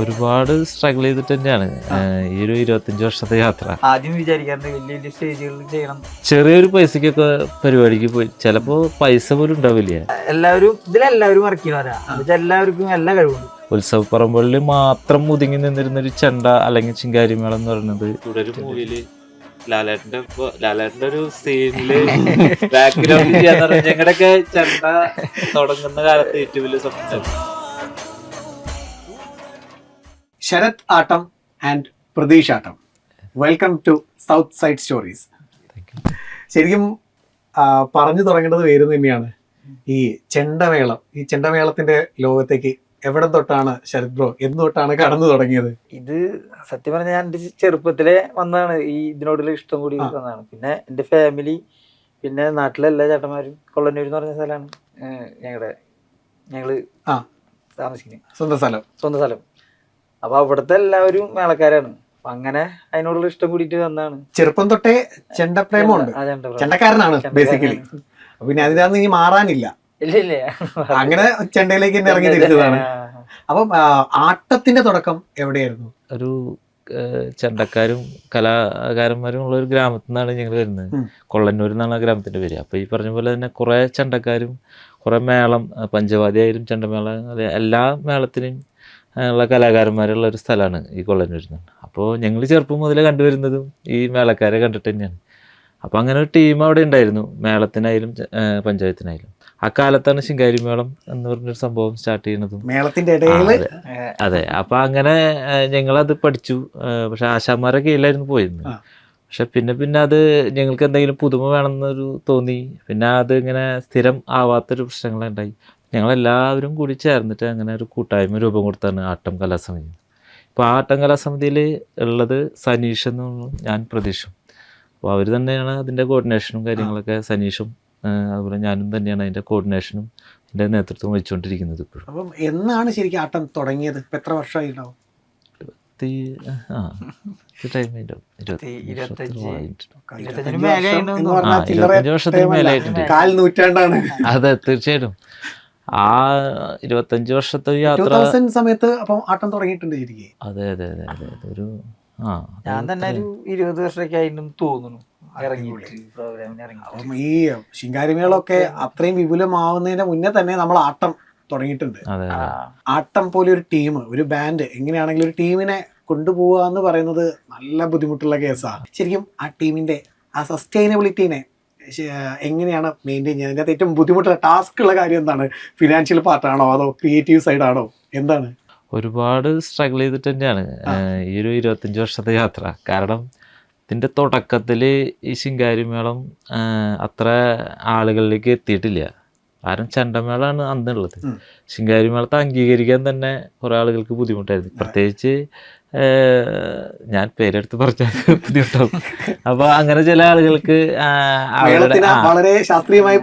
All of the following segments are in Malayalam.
ഒരുപാട് സ്ട്രഗിൾ ചെയ്തിട്ട് തന്നെയാണ് ഈ ഒരു 25 വർഷത്തെ യാത്ര. ആദ്യം വിചാരിക്കാറുണ്ട് വലിയ വലിയ സ്റ്റേജുകളിൽ ചെയ്യണം, ചെറിയൊരു പൈസക്കൊക്കെ പരിപാടിക്ക് പോയി ചിലപ്പോ പൈസ പോലും ഉണ്ടാവില്ല. ഇതിലെല്ലാവരും വർക്ക് ചെയ്യണവരാ, എല്ലാവർക്കും എല്ലാ കഴിവുണ്ട്. ഉത്സവപ്പറമ്പുകളിൽ മാത്രം ഒതുങ്ങി നിന്നിരുന്നൊരു ചെണ്ട അല്ലെങ്കിൽ ചിങ്കാരിമേളം എന്ന് പറയുന്നത് തുടരും മൂവിയില് ലാലേട്ടന്റെ ഒരു സീനില് ബാക്ക്ഗ്രൗണ്ട് ചെയ്യാന്ന് പറഞ്ഞാൽ ഞങ്ങളുടെയൊക്കെ ചെണ്ട തുടങ്ങുന്ന കാലത്ത് ഏറ്റവും വലിയ സംഭവം. ശരത് ആട്ടം and Pratheesh Aattam, welcome to South Side Stories. ശരിക്കും പറഞ്ഞു തുടങ്ങേണ്ടത് പേര് തന്നെയാണ് ഈ ചെണ്ടമേളം. ഈ ചെണ്ടമേളത്തിന്റെ ലോകത്തേക്ക് എവിടെ തൊട്ടാണ് ശരത് ബ്രോ എന്ന് തൊട്ടാണ് കടന്നു തുടങ്ങിയത്? ഇത് സത്യം പറഞ്ഞാൽ ഞാൻ എൻ്റെ ചെറുപ്പത്തിലെ വന്നതാണ്, ഈ ഇതിനോടുള്ള ഇഷ്ടം കൂടി വന്നതാണ്. പിന്നെ എൻ്റെ ഫാമിലി, പിന്നെ നാട്ടിലെ എല്ലാ ചേട്ടന്മാരും, കൊള്ളന്നൂർ എന്ന് പറഞ്ഞ സ്ഥലമാണ് ഞങ്ങള് താമസിക്കുന്നത്, സ്വന്തം സ്ഥലം. അപ്പൊ അവിടുത്തെ എല്ലാവരും മേളക്കാരാണ്. അപ്പൊ അങ്ങനെ അതിനോടുള്ള ഇഷ്ടം കൂടിയിട്ട് വന്നതാണ്. ചെറുപ്പം തൊട്ടേ ചെണ്ടപ്രേമുണ്ട്, ചെണ്ടക്കാരനാണ് ബേസിക്കലി. പിന്നെ അതിനകത്ത് ഇനി മാറാനില്ല. ഇല്ല അങ്ങനെ ചെണ്ടയിലേക്ക് തന്നെ ഇറങ്ങി തിരിച്ചതാണ്. അപ്പം ആട്ടത്തിന്റെ തുടക്കം എവിടെയായിരുന്നു? ഒരു ചെണ്ടക്കാരും കലാകാരന്മാരും ഉള്ള ഒരു ഗ്രാമത്തിൽ നിന്നാണ് ഞങ്ങൾ വരുന്നത്. കൊള്ളന്നൂർ എന്നാണ് ആ ഗ്രാമത്തിന്റെ പേര്. അപ്പൊ ഈ പറഞ്ഞ പോലെ തന്നെ കുറെ ചെണ്ടക്കാരും കുറെ മേളം, പഞ്ചവാദി ആയാലും ചെണ്ടമേള, എല്ലാ മേളത്തിനും ഉള്ള കലാകാരന്മാരുള്ള ഒരു സ്ഥലമാണ് ഈ കൊള്ളന്നൂരിൽ നിന്ന്. അപ്പോൾ ഞങ്ങൾ ചെറുപ്പം മുതലേ കണ്ടുവരുന്നതും ഈ മേളക്കാരെ കണ്ടിട്ട് തന്നെയാണ്. അപ്പോൾ അങ്ങനെ ഒരു ടീം അവിടെ ഉണ്ടായിരുന്നു, മേളത്തിനായാലും പഞ്ചായത്തിനായാലും. ആ കാലത്താണ് ശിങ്കാരിമേളം എന്ന് പറഞ്ഞൊരു സംഭവം സ്റ്റാർട്ട് ചെയ്യുന്നതും. മേളത്തിന്റെ ഇടയിൽ അതെ. അപ്പൊ അങ്ങനെ ഞങ്ങളത് പഠിച്ചു. പക്ഷെ ആശാന്മാരെ കീഴിലായിരുന്നു പോയിരുന്നത്. പക്ഷെ പിന്നെ അത് ഞങ്ങൾക്ക് എന്തെങ്കിലും പുതുമ വേണമെന്നൊരു തോന്നി. പിന്നെ അത് ഇങ്ങനെ സ്ഥിരം ആവാത്തൊരു പ്രശ്നങ്ങളുണ്ടായി. ഞങ്ങളെല്ലാവരും കൂടി ചേർന്നിട്ട് അങ്ങനെ ഒരു കൂട്ടായ്മ രൂപം കൊടുത്താണ് ആട്ടം കലാസമിതി. ഇപ്പോൾ ആട്ടം കലാസമിതിയിൽ ഉള്ളത് സനീഷ് എന്നും ഞാൻ പ്രതീക്ഷും. അപ്പോൾ അവർ തന്നെയാണ് അതിൻ്റെ കോർഡിനേഷനും കാര്യങ്ങളൊക്കെ. സനീഷും അതുപോലെ ഞാനും തന്നെയാണ് അതിൻ്റെ കോർഡിനേഷനും അതിൻ്റെ നേതൃത്വം വഹിച്ചുകൊണ്ടിരിക്കുന്നത് ഇപ്പോഴും. അപ്പം എന്നാണ് ശരിക്കും ആട്ടം തുടങ്ങിയത്? ഇപ്പം എത്ര വർഷമായി ഉണ്ടാവും? 25 വർഷത്തിന് മേലായിട്ടുണ്ട്. കാൽ നൂറ്റാണ്ടാണ്. അതെ, തീർച്ചയായിട്ടും. ആ 25 വർഷത്തെ യാത്ര സമയത്ത് അപ്പം ആട്ടം തുടങ്ങിയിട്ടുണ്ട് ശരിക്കും. അതെ. ഒരു ഞാൻ തന്നെ ഒരു 20 വർഷമൊക്കെ ആയിട്ടും തോന്നുന്നു അപ്പം ഈ ശിങ്കാരിമേളൊക്കെ അത്രയും വിപുലമാവുന്നതിന്റെ മുന്നേ തന്നെ നമ്മൾ ആട്ടം തുടങ്ങിയിട്ടുണ്ട്. ആട്ടം പോലെ ഒരു ടീം, ഒരു ബാൻഡ് എങ്ങനെയാണെങ്കിലും ഒരു ടീമിനെ കൊണ്ടുപോവുക എന്ന് പറയുന്നത് നല്ല ബുദ്ധിമുട്ടുള്ള കേസാണ്. ശരിക്കും ആ ടീമിന്റെ ആ സസ്റ്റൈനബിലിറ്റിനെ എങ്ങനെയാണ് മെയിൻറ്റെയിൻ ചെയ്യുന്നത്? അതിനകത്ത് ഏറ്റവും ബുദ്ധിമുട്ടുള്ള ടാസ്ക് ഉള്ള കാര്യം എന്താണ്? ഫിനാൻഷ്യൽ പാർട്ടാണോ അതോ ക്രിയേറ്റീവ് സൈഡാണോ, എന്താണ്? ഒരുപാട് സ്ട്രഗിൾ ചെയ്തിട്ട് തന്നെയാണ് ഈ ഒരു 25 വർഷത്തെ യാത്ര. കാരണം ഇതിൻ്റെ തുടക്കത്തിൽ ഈ ശിങ്കാരിമേളം അത്ര ആളുകളിലേക്ക് എത്തിയിട്ടില്ല. കാരണം ചെണ്ടമേളമാണ് അന്നുള്ളത്. ശിങ്കാരിമേളത്തെ അംഗീകരിക്കാൻ തന്നെ കുറേ ആളുകൾക്ക് ബുദ്ധിമുട്ടായിരുന്നു. പ്രത്യേകിച്ച് ഞാൻ പേരെടുത്ത് പറഞ്ഞാൽ ബുദ്ധിമുട്ടാവും. അപ്പൊ അങ്ങനെ ചില ആളുകൾക്ക് വളരെ ശാസ്ത്രീയമായി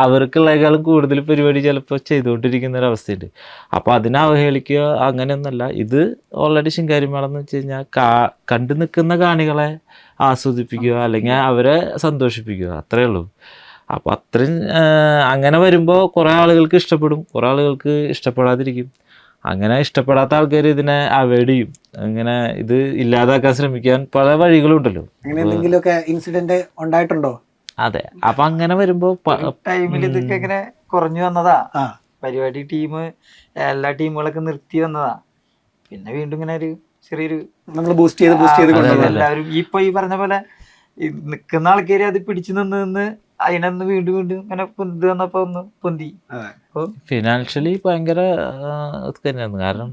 അവർക്കുള്ളതിനേക്കാളും കൂടുതൽ പരിപാടി ചിലപ്പോൾ ചെയ്തുകൊണ്ടിരിക്കുന്ന ഒരു അവസ്ഥയുണ്ട്. അപ്പൊ അതിനെ അവഹേളിക്കുക അങ്ങനെയൊന്നല്ല. ഇത് ഓൾറെഡി ശിങ്കാരിമേളം എന്ന് വെച്ച് കഴിഞ്ഞാൽ കണ്ടു നിൽക്കുന്ന കാണികളെ ആസ്വദിപ്പിക്കുക അല്ലെങ്കിൽ അവരെ സന്തോഷിപ്പിക്കുക, അത്രേ ഉള്ളൂ. അപ്പൊ അത്രയും അങ്ങനെ വരുമ്പോൾ കുറെ ആളുകൾക്ക് ഇഷ്ടപ്പെടും, കുറെ ആളുകൾക്ക് ഇഷ്ടപ്പെടാതിരിക്കും. അങ്ങനെ ഇഷ്ടപ്പെടാത്ത ആൾക്കാർ ഇതിനെ അവോയ്ഡ് ചെയ്യും. അങ്ങനെ ഇത് ഇല്ലാതാക്കാൻ ശ്രമിക്കാൻ പല വഴികളുണ്ടല്ലോ. ഇൻസിഡന്റ് ഉണ്ടായിട്ടുണ്ടോ? അതെ. അപ്പൊ അങ്ങനെ വരുമ്പോ ടൈമിൽ ഇതൊക്കെ ഇങ്ങനെ കുറഞ്ഞു വന്നതാ. പരിപാടി ടീം എല്ലാ ടീമുകളൊക്കെ നിർത്തി വന്നതാ. പിന്നെ വീണ്ടും ഇങ്ങനെ ഒരു ചെറിയൊരു ബൂസ്റ്റ് ചെയ്ത് എല്ലാവരും ഇപ്പൊ ഈ പറഞ്ഞ പോലെ നിക്കുന്ന ആൾക്കാര് അത് പിടിച്ചു നിന്ന് അതിനൊന്ന് വീണ്ടും ഇങ്ങനെ പൊന്തി വന്നപ്പോ ഒന്ന് പൊന്തി. ഫിനാൻഷ്യലി ഭയങ്കര തന്നെയാണ്. കാരണം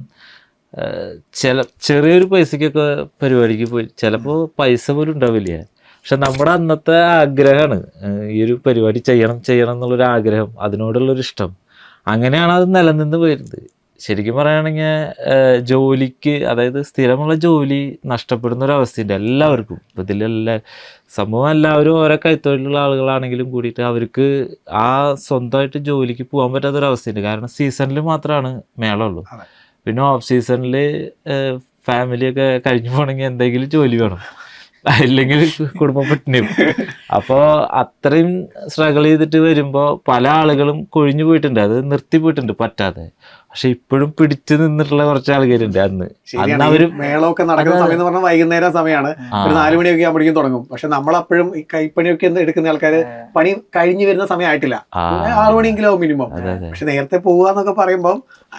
ചെറിയൊരു പൈസക്കൊക്കെ പരിപാടിക്ക് പോയി ചിലപ്പോൾ പൈസ പോലും ഉണ്ടാവില്ല. പക്ഷെ നമ്മുടെ അന്നത്തെ ആഗ്രഹമാണ് ഈ ഒരു പരിപാടി ചെയ്യണം എന്നുള്ളൊരു ആഗ്രഹം, അതിനോടുള്ളൊരു ഇഷ്ടം. അങ്ങനെയാണ് അത് നിലനിന്ന് പോയിരുന്നത്. ശരിക്കും പറയുകയാണെങ്കിൽ ജോലിക്ക്, അതായത് സ്ഥിരമുള്ള ജോലി നഷ്ടപ്പെടുന്ന ഒരു അവസ്ഥയുണ്ട് എല്ലാവർക്കും. ഇപ്പം ഇതിലെല്ലാം സംഭവം എല്ലാവരും ഓരോ കൈത്തൊഴിലുള്ള ആളുകളാണെങ്കിലും കൂടിയിട്ട് അവർക്ക് ആ സ്വന്തമായിട്ട് ജോലിക്ക് പോകാൻ പറ്റാത്തൊരവസ്ഥയുണ്ട്. കാരണം സീസണിൽ മാത്രമാണ് മേളമുള്ളൂ. പിന്നെ ഓഫ് സീസണിൽ ഫാമിലിയൊക്കെ കഴിഞ്ഞു പോകണമെങ്കിൽ എന്തെങ്കിലും ജോലി വേണം, ഇല്ലെങ്കിൽ കുടുംബം പട്ടിണിയും. അപ്പോൾ അത്രയും സ്ട്രഗിൾ ചെയ്തിട്ട് വരുമ്പോൾ പല ആളുകളും കൊഴിഞ്ഞു പോയിട്ടുണ്ട്, അത് നിർത്തി പോയിട്ടുണ്ട് പറ്റാതെ. പക്ഷെ ഇപ്പോഴും പിടിച്ചു നിന്നിട്ടുള്ള കുറച്ച് ആൾക്കാരുണ്ട് അന്ന്. ശരിയാണ്. അന്ന് അവര് മേളമൊക്കെ നടക്കുന്ന സമയം എന്ന് പറഞ്ഞാൽ വൈകുന്നേരം സമയമാണ്, ഒരു 4 മണിയൊക്കെ ആകുമ്പോഴേക്കും തുടങ്ങും. പക്ഷെ നമ്മളപ്പോഴും ഈ കൈപ്പണിയൊക്കെ എടുക്കുന്ന ആൾക്കാര് പണി കഴിഞ്ഞു വരുന്ന സമയമായിട്ടില്ല, 6 മണിയെങ്കിലും ആവും മിനിമം. പക്ഷെ നേരത്തെ പോവാന്നൊക്കെ പറയുമ്പോൾ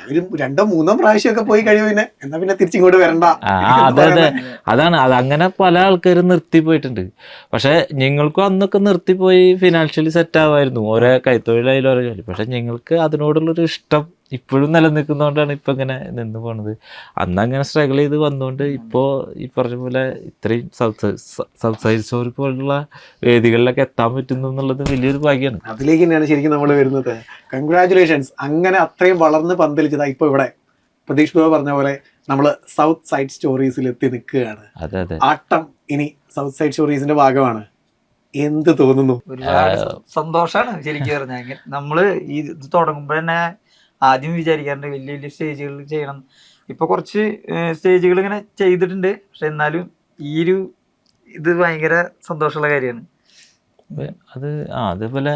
ഒരു 2-3 പ്രാവശ്യമൊക്കെ പോയി കഴിയും, പിന്നെ എന്നാ പിന്നെ തിരിച്ചിങ്ങോട്ട് വരണ്ട. അതാണ് അത്. അങ്ങനെ പല ആൾക്കാരും നിർത്തി പോയിട്ടുണ്ട്. പക്ഷെ ഞങ്ങൾക്കും അന്നൊക്കെ നിർത്തിപ്പോയി ഫിനാൻഷ്യലി സെറ്റ് ആവായിരുന്നു, ഓരോ കൈത്തൊഴിലായാലും ഓരോ ജോലി. പക്ഷെ ഞങ്ങൾക്ക് അതിനോടുള്ളൊരു ഇഷ്ടം ഇപ്പോഴും നിലനിൽക്കുന്നതുകൊണ്ടാണ് ഇപ്പൊ ഇങ്ങനെ നിന്ന് പോണത്. അന്ന് അങ്ങനെ സ്ട്രഗിൾ ചെയ്ത് വന്നുകൊണ്ട് ഇപ്പോ ഈ പറഞ്ഞ പോലെ ഇത്രയും സൗത്ത് സൈഡ് സ്റ്റോറി പോലുള്ള വേദികളിലൊക്കെ എത്താൻ പറ്റുന്നു എന്നുള്ളത് വലിയൊരു ഭാഗ്യമാണ്. അതിലേക്ക് തന്നെയാണ് ശരിക്കും നമ്മൾ വരുന്നത്. കൺഗ്രാറ്റുലേഷൻസ്. അങ്ങനെ അത്രയും വളർന്ന് പന്തലിച്ചതാ ഇപ്പൊ ഇവിടെ പ്രതീഷ് ബാബു പറഞ്ഞ പോലെ നമ്മള് സൗത്ത് സൈഡ് സ്റ്റോറീസിൽ എത്തി നിൽക്കുകയാണ്. ആട്ടം ഇനി സൗത്ത് സൈഡ് സ്റ്റോറീസിന്റെ ഭാഗമാണ്. എന്ത് തോന്നുന്നു? ഒരുപാട് സന്തോഷാണ് ശരിക്കും പറഞ്ഞാൽ. നമ്മള് ഈ ഇത് തുടങ്ങുമ്പോ തന്നെ ആദ്യം വിചാരിക്കാറുണ്ട് വലിയ വലിയ സ്റ്റേജുകൾ ചെയ്യണം. ഇപ്പൊ കുറച്ച് സ്റ്റേജുകൾ ഇങ്ങനെ ചെയ്തിട്ടുണ്ട്. പക്ഷെ എന്നാലും ഈ ഒരു ഇത് ഭയങ്കര സന്തോഷമുള്ള കാര്യമാണ്. അത് അതേപോലെ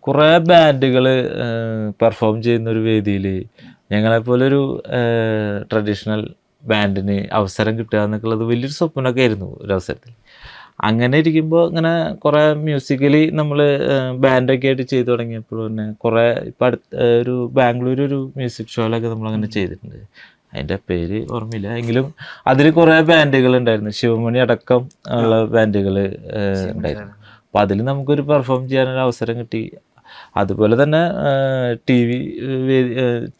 കുറേ ബാൻഡുകൾ പെർഫോം ചെയ്യുന്ന ഒരു വേദിയിൽ ഞങ്ങളെപ്പോലെ ഒരു ട്രഡീഷണൽ ബാൻഡിന് അവസരം കിട്ടുക എന്നൊക്കെയുള്ളത് വലിയൊരു സ്വപ്നമൊക്കെ ആയിരുന്നു ഒരവസരത്തിൽ. അങ്ങനെ ഇരിക്കുമ്പോൾ ഇങ്ങനെ കുറേ മ്യൂസിക്കലി നമ്മൾ ബാൻഡൊക്കെ ആയിട്ട് ചെയ്തു തുടങ്ങിയപ്പോൾ തന്നെ കുറേ ഇപ്പം ഒരു ബാംഗ്ലൂർ ഒരു മ്യൂസിക് ഷോയിലൊക്കെ നമ്മളങ്ങനെ ചെയ്തിട്ടുണ്ട്. അതിൻ്റെ പേര് ഓർമ്മയില്ല, എങ്കിലും അതിൽ കുറേ ബാൻഡുകൾ ഉണ്ടായിരുന്നു, ശിവമണി അടക്കം ഉള്ള ബാൻഡുകൾ ഉണ്ടായിരുന്നു. അപ്പോൾ അതിൽ നമുക്കൊരു പെർഫോം ചെയ്യാനൊരു അവസരം കിട്ടി. അതുപോലെ തന്നെ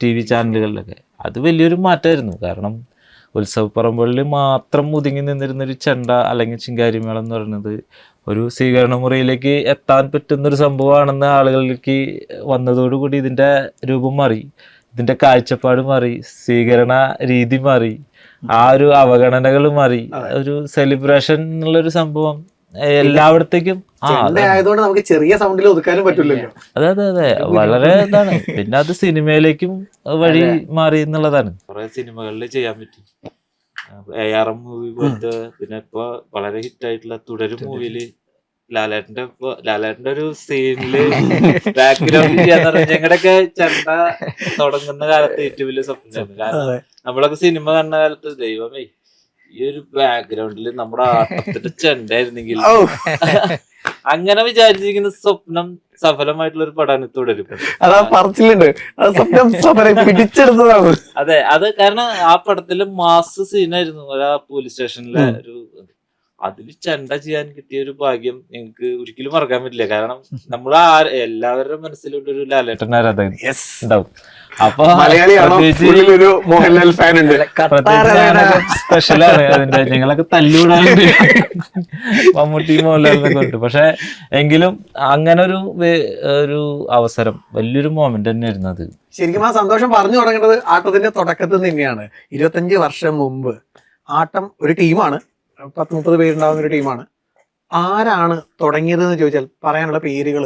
ടി വി ചാനലുകളിലൊക്കെ അത് വലിയൊരു മാറ്റമായിരുന്നു. കാരണം ഉത്സവപ്പറമ്പുകളിൽ മാത്രം ഒതുങ്ങി നിന്നിരുന്നൊരു ചെണ്ട അല്ലെങ്കിൽ ചിങ്കാരിമേളം എന്ന് പറയുന്നത് ഒരു സ്വീകരണ മുറിയിലേക്ക് എത്താൻ പറ്റുന്നൊരു സംഭവമാണെന്ന് ആളുകളിലേക്ക് വന്നതോടുകൂടി ഇതിൻ്റെ രൂപം മാറി, ഇതിൻ്റെ കാഴ്ചപ്പാട് മാറി, സ്വീകരണ രീതി മാറി, ആ ഒരു അവഗണനകൾ മാറി. ഒരു സെലിബ്രേഷൻ എന്നുള്ളൊരു സംഭവം എല്ലായിടത്തേക്കും ആയതുകൊണ്ട് നമുക്ക് ചെറിയ സൗണ്ടിൽ ഒതുക്കാനും പറ്റില്ലല്ലോ. അതെ വളരെ ഇതാണ്. പിന്നെ അത് സിനിമയിലേക്കും വഴി മാറി എന്നുള്ളതാണ്. കുറെ സിനിമകളിൽ ചെയ്യാൻ പറ്റി. ARM മൂവി പോലത്തെ, പിന്നെ ഇപ്പൊ വളരെ ഹിറ്റ് ആയിട്ടുള്ള തുടരും മൂവിയില് ലാലേട്ടന്റെ ഒരു സീനില് ബാക്ക്ഗ്രൗണ്ട് ചെയ്യാന്ന് പറഞ്ഞാൽ ഞങ്ങളുടെയൊക്കെ ചെണ്ട തുടങ്ങുന്ന കാലത്ത് ഏറ്റവും വലിയ സ്വപ്നമായിരുന്നു. കാരണം നമ്മളൊക്കെ സിനിമ കണ്ട കാലത്ത് ദൈവമേ ഈ ഒരു ബാക്ക്ഗ്രൗണ്ടിൽ നമ്മുടെ ആട്ടത്തിന്റെ ചെണ്ടായിരുന്നെങ്കിൽ, അങ്ങനെ വിചാരിച്ചിരിക്കുന്ന സ്വപ്നം സഫലമായിട്ടുള്ള ഒരു പടാണ് തുടരും. പിടിച്ചെടുത്തതാണ്. അതെ, അത് കാരണം ആ പടത്തില് മാസ് സീനായിരുന്നു. ആ പോലീസ് സ്റ്റേഷനിലെ ഒരു അതില് ചെണ്ട ചെയ്യാൻ കിട്ടിയ ഒരു ഭാഗ്യം ഞങ്ങൾക്ക് ഒരിക്കലും മറക്കാൻ പറ്റില്ല. കാരണം നമ്മൾ എല്ലാവരുടെ മനസ്സിലുള്ള ഒരു ലാലേട്ടൻ ആരാധകൻ ഉണ്ടാവും. അപ്പൊ മോഹൻലാൽ ഫാൻ ഉണ്ട്, സ്പെഷ്യലാണ് അതിന്റെ. ഞങ്ങളൊക്കെ തല്ലുകൂടാറുണ്ട് മമ്മൂട്ടി മോഹൻലാലിനൊക്കെ ഉണ്ട്. പക്ഷെ എങ്കിലും അങ്ങനെ ഒരു അവസരം വലിയൊരു മൊമെന്റ് തന്നെയായിരുന്നു അത്. ശരിക്കും ആ സന്തോഷം പറഞ്ഞു തുടങ്ങേണ്ടത് ആട്ടത്തിന്റെ തുടക്കത്തിൽ തന്നെയാണ്. 25 വർഷം മുമ്പ് ആട്ടം ഒരു ടീമാണ്, 10-30 പേരുണ്ടാവുന്ന ഒരു ടീമാണ്. ആരാണ് തുടങ്ങിയത് എന്ന് ചോദിച്ചാൽ പറയാനുള്ള പേരുകൾ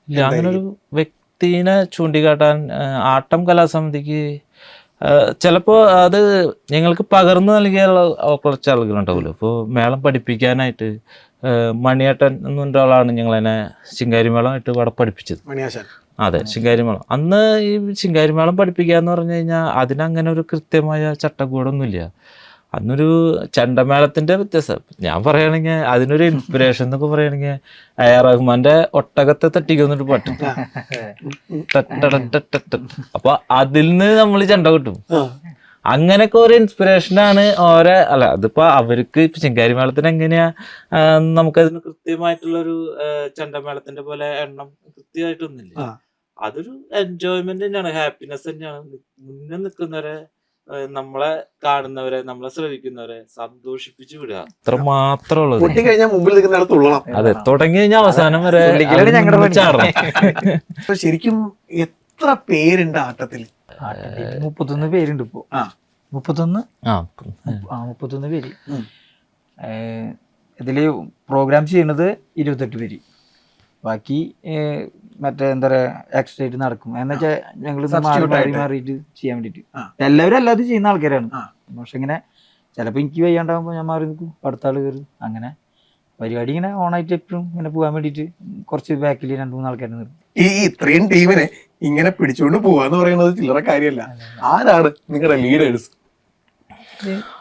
ഇല്ല. അങ്ങനൊരു വ്യക്തിനെ ചൂണ്ടിക്കാട്ടാൻ ആട്ടം കലാസമിതിക്ക് ചിലപ്പോൾ അത് ഞങ്ങൾക്ക് പകർന്നു നൽകിയ കുറച്ച് ആളുകളുണ്ടാവുമല്ലോ. ഇപ്പോൾ മേളം പഠിപ്പിക്കാനായിട്ട് മണിയേട്ടൻ എന്ന് പറഞ്ഞ ആളാണ് ഞങ്ങളതിനെ ശിങ്കാരിമേളമായിട്ട് ഇവിടെ പഠിപ്പിച്ചത്. അതെ, ശിങ്കാരിമേളം. അന്ന് ഈ ശിങ്കാരിമേളം പഠിപ്പിക്കുക എന്ന് പറഞ്ഞു കഴിഞ്ഞാൽ അതിനങ്ങനെ ഒരു കൃത്യമായ ചട്ടക്കൂടൊന്നുമില്ല. അന്നൊരു ചെണ്ടമേളത്തിന്റെ വ്യത്യാസം ഞാൻ പറയുകയാണെങ്കിൽ അതിനൊരു ഇൻസ്പിറേഷൻ എന്നൊക്കെ പറയുകയാണെങ്കിൽ AR റഹ്മാന്റെ ഒട്ടകത്തെ തട്ടിക്കുന്നൊരു പാട്ട്. അപ്പൊ അതിൽ നിന്ന് നമ്മൾ ചെണ്ട കിട്ടും. അങ്ങനെയൊക്കെ ഒരു ഇൻസ്പിറേഷനാണ് ഓരോ. അല്ല, അതിപ്പോ അവർക്ക് ഇപ്പൊ ചിങ്കാരിമേളത്തിന് എങ്ങനെയാ നമുക്കതിന് കൃത്യമായിട്ടുള്ളൊരു ചെണ്ടമേളത്തിന്റെ പോലെ എണ്ണം കൃത്യമായിട്ടൊന്നുമില്ല. അതൊരു എൻജോയ്മെന്റ് തന്നെയാണ്, ഹാപ്പിനെസ് തന്നെയാണ്. മുന്നേ നിൽക്കുന്നവരെ, നമ്മളെ കാണുന്നവരെ, നമ്മളെ ശ്രമിക്കുന്നവരെ സന്തോഷിപ്പിച്ചു വിടുക, അത്ര മാത്രമുള്ളത്. അതെ, തുടങ്ങി കഴിഞ്ഞാൽ അവസാനം വരെ ശരിക്കും എത്ര പേരുണ്ട് ആട്ടത്തിൽ? 31 പേരുണ്ട് ഇപ്പോ. 31 പേര്. ഇതില് പ്രോഗ്രാം ചെയ്യുന്നത് 28 പേര്. ബാക്കി മറ്റേ എന്താ പറയാ എക്സ്ട്രാ ആയിട്ട് നടക്കും. എന്ന് വെച്ചാൽ ഞങ്ങൾ മാറിയിട്ട് ചെയ്യാൻ വേണ്ടിട്ട് എല്ലാവരും അല്ലാതെ ചെയ്യുന്ന ആൾക്കാരാണ്. പക്ഷെ ഇങ്ങനെ ചിലപ്പോ എനിക്ക് വയ്യാണ്ടാകുമ്പോ ഞാൻ മാറി നിൽക്കും, അടുത്ത ആള് കയറും. അങ്ങനെ പരിപാടി ഇങ്ങനെ ഓണായിട്ട് എപ്പോഴും ഇങ്ങനെ പോകാൻ വേണ്ടിട്ട് കുറച്ച് ബാക്കിൽ 2-3 ആൾക്കാരെ നിർത്തും. ഈ ഇത്രയും ടീമിനെ ഇങ്ങനെ പിടിച്ചുകൊണ്ട് പോവാന്ന് പറയുന്നത് ചില്ലറ കാര്യമല്ല. ആരാണ് നിങ്ങളുടെ ലീഡേഴ്സ്?